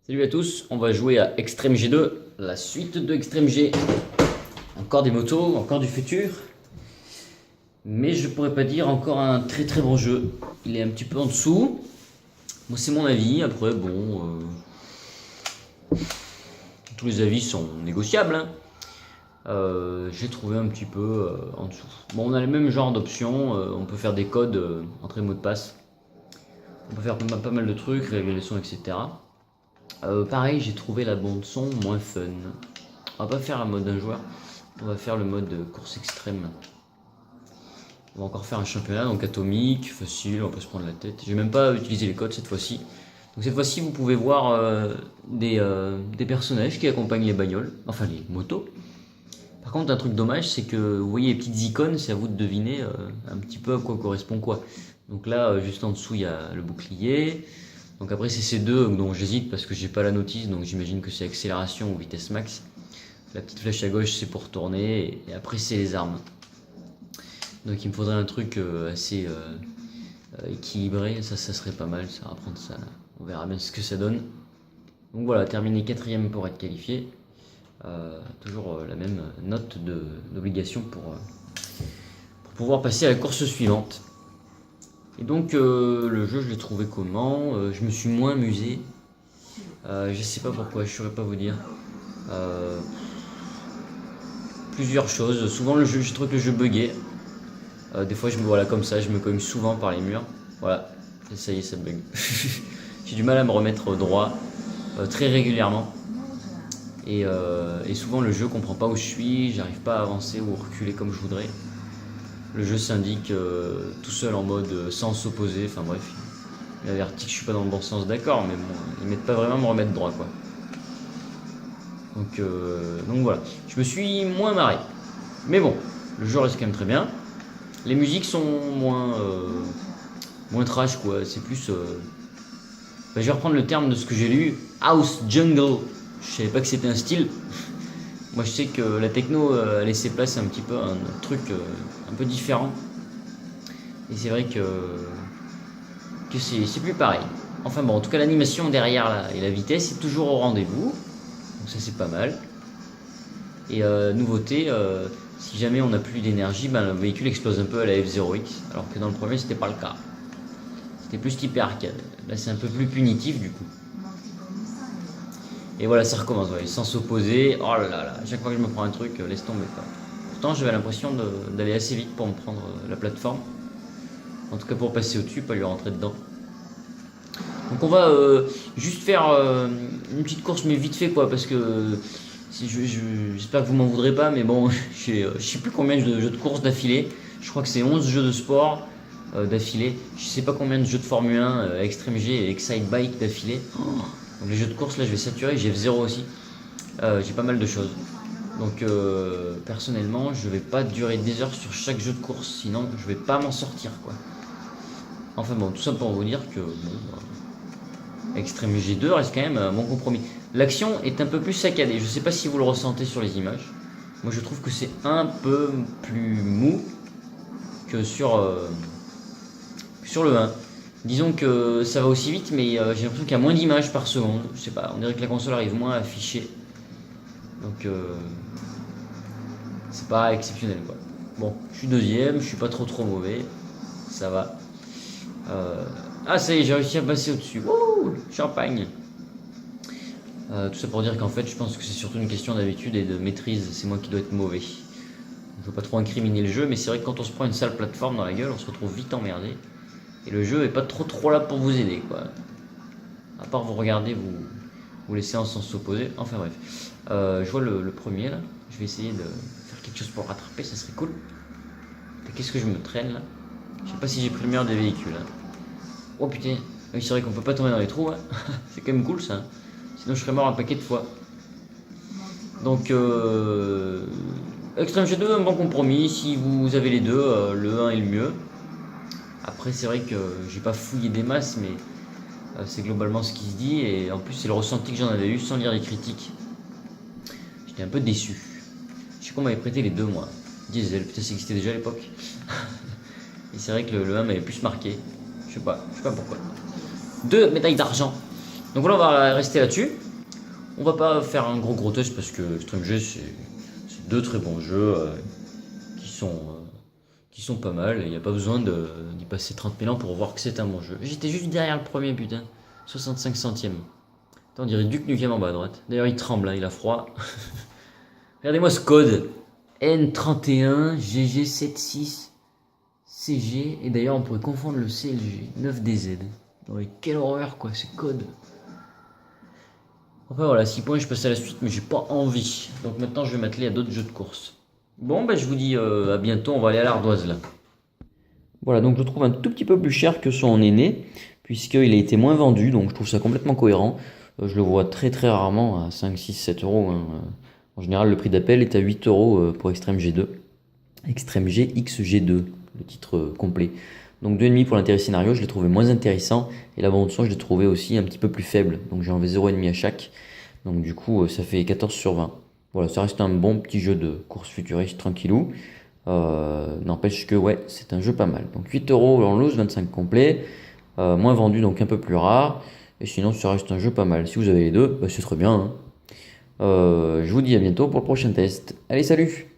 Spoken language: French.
Salut à tous, on va jouer à Extreme G2, la suite de Extreme G. Encore des motos, encore du futur. Mais je pourrais pas dire encore un très très bon jeu. Il est un petit peu en dessous. Moi c'est mon avis, après bon... tous les avis sont négociables. Hein. J'ai trouvé un petit peu en dessous. Bon, on a le même genre d'options, on peut faire des codes, entrée mot de passe. On peut faire pas mal de trucs, régler les sons, etc. Pareil, j'ai trouvé la bande son moins fun. On va pas faire un mode d'un joueur, on va faire le mode course extrême. On va encore faire un championnat, donc atomique, facile, on va pas se prendre la tête. J'ai même pas utilisé les codes cette fois-ci. Donc cette fois-ci, vous pouvez voir des personnages qui accompagnent les bagnoles, enfin les motos. Par contre, un truc dommage, c'est que vous voyez les petites icônes, c'est à vous de deviner un petit peu à quoi correspond quoi. Donc là, juste en dessous, il y a le bouclier. Donc après, c'est ces deux dont j'hésite parce que j'ai pas la notice, donc j'imagine que c'est accélération ou vitesse max. La petite flèche à gauche, c'est pour tourner, et après, c'est les armes. Donc il me faudrait un truc assez équilibré, ça serait pas mal, ça va prendre ça. On verra bien ce que ça donne. Donc voilà, terminé 4ème pour être qualifié. Toujours la même note d'obligation pour pouvoir passer à la course suivante. Et donc le jeu, je l'ai trouvé comment je me suis moins amusé. Je sais pas pourquoi, je saurais pas vous dire. Plusieurs choses. Souvent le jeu, je trouve que le jeu buguait. Des fois je me voilà comme ça, je me cogne souvent par les murs. Voilà, ça y est, ça bug. J'ai du mal à me remettre droit très régulièrement. Et souvent le jeu comprend pas où je suis, j'arrive pas à avancer ou reculer comme je voudrais. Le jeu s'indique tout seul en mode sens opposé, enfin bref. Il avertit que je suis pas dans le bon sens, d'accord, mais bon, ils m'aident pas vraiment à me remettre droit quoi. Donc voilà, je me suis moins marré. Mais bon, le jeu reste quand même très bien. Les musiques sont moins trash quoi, c'est plus... je vais reprendre le terme de ce que j'ai lu, House Jungle. Je savais pas que c'était un style. Moi je sais que la techno a laissé place un petit peu à un truc un peu différent. Et c'est vrai que c'est plus pareil. Enfin bon, en tout cas l'animation derrière là, et la vitesse est toujours au rendez-vous. Donc ça c'est pas mal. Et nouveauté, si jamais on n'a plus d'énergie, ben, le véhicule explose un peu à la F0X. Alors que dans le premier c'était pas le cas. C'était plus typé arcade. Là c'est un peu plus punitif du coup. Et voilà, ça recommence, ouais, sans s'opposer. Oh là là, chaque fois que je me prends un truc, laisse tomber quoi. Pourtant, j'avais l'impression d'aller assez vite pour me prendre la plateforme. En tout cas, pour passer au-dessus, pas lui rentrer dedans. Donc, on va juste faire une petite course, mais vite fait quoi, parce que j'espère que vous m'en voudrez pas, mais bon, je sais plus combien de jeux de course d'affilée. Je crois que c'est 11 jeux de sport d'affilée. Je sais pas combien de jeux de Formule 1, Extreme G et Excite Bike d'affilée. Donc les jeux de course, là je vais saturer, j'ai F0 aussi. J'ai pas mal de choses. Donc personnellement, je vais pas durer des heures sur chaque jeu de course, sinon je vais pas m'en sortir quoi. Enfin bon, tout ça pour vous dire que Extreme G2 reste quand même un bon compromis. L'action est un peu plus saccadée, je sais pas si vous le ressentez sur les images. Moi je trouve que c'est un peu plus mou que sur le 1. Disons que ça va aussi vite, mais j'ai l'impression qu'il y a moins d'images par seconde. Je sais pas, on dirait que la console arrive moins à afficher. Donc c'est pas exceptionnel quoi. Bon, je suis deuxième, je suis pas trop mauvais. Ça va. Ah ça y est, j'ai réussi à passer au-dessus. Wouh, champagne. Tout ça pour dire qu'en fait, je pense que c'est surtout une question d'habitude et de maîtrise. C'est moi qui dois être mauvais. Je veux pas trop incriminer le jeu, mais c'est vrai que quand on se prend une sale plateforme dans la gueule, on se retrouve vite emmerdé. Et le jeu est pas trop là pour vous aider quoi. À part vous regarder, vous laisser en sens s'opposer. Enfin bref. Je vois le premier là. Je vais essayer de faire quelque chose pour rattraper, ça serait cool. Qu'est-ce que je me traîne là? Je sais pas si j'ai pris le meilleur des véhicules. Hein. Oh putain. Oui, c'est vrai qu'on peut pas tomber dans les trous. Hein. C'est quand même cool ça. Hein. Sinon je serais mort un paquet de fois. Donc Extreme G2, un bon compromis. Si vous avez les deux, le 1 est le mieux. Après c'est vrai que j'ai pas fouillé des masses, mais c'est globalement ce qui se dit. Et en plus c'est le ressenti que j'en avais eu sans lire les critiques. J'étais un peu déçu. Je sais qu'on m'avait prêté les deux moi. Diesel, putain ça existait déjà à l'époque. Et c'est vrai que le 1 m'avait plus marqué. Je sais pas pourquoi. 2 médailles d'argent. Donc voilà, on va rester là-dessus. On va pas faire un gros test parce que Extreme G, c'est deux très bons jeux qui, sont, qui sont pas mal. Il n'y a pas besoin d'y passer 30 000 ans pour voir que c'est un bon jeu. J'étais juste derrière le premier, putain. 65 centièmes. Attends, on dirait Duke Nukem en bas à droite. D'ailleurs, il tremble, hein, il a froid. Regardez-moi ce code. N31 GG76 CG. Et d'ailleurs, on pourrait confondre le C et le G. 9DZ. Non mais quelle horreur, quoi, ces codes. Enfin voilà, 6 points, je passe à la suite, mais j'ai pas envie. Donc maintenant, je vais m'atteler à d'autres jeux de course. Bon, ben je vous dis à bientôt, on va aller à l'Ardoise là. Voilà, donc je le trouve un tout petit peu plus cher que son aîné, puisqu'il a été moins vendu, donc je trouve ça complètement cohérent. Je le vois très très rarement à 5, 6, 7 euros. Hein. En général, le prix d'appel est à 8 euros pour Extreme G2. Extreme G XG2, le titre complet. Donc 2,5 pour l'intérêt scénario, je l'ai trouvé moins intéressant. Et la bande son, je l'ai trouvé aussi un petit peu plus faible. Donc j'ai enlevé 0,5 à chaque. Donc du coup, ça fait 14 sur 20. Voilà, ça reste un bon petit jeu de course futuriste tranquillou. N'empêche que ouais, c'est un jeu pas mal. Donc 8 euros en loose, 25 complet. Moins vendu, donc un peu plus rare. Et sinon, ça reste un jeu pas mal. Si vous avez les deux, bah, c'est très bien. Hein. Je vous dis à bientôt pour le prochain test. Allez, salut!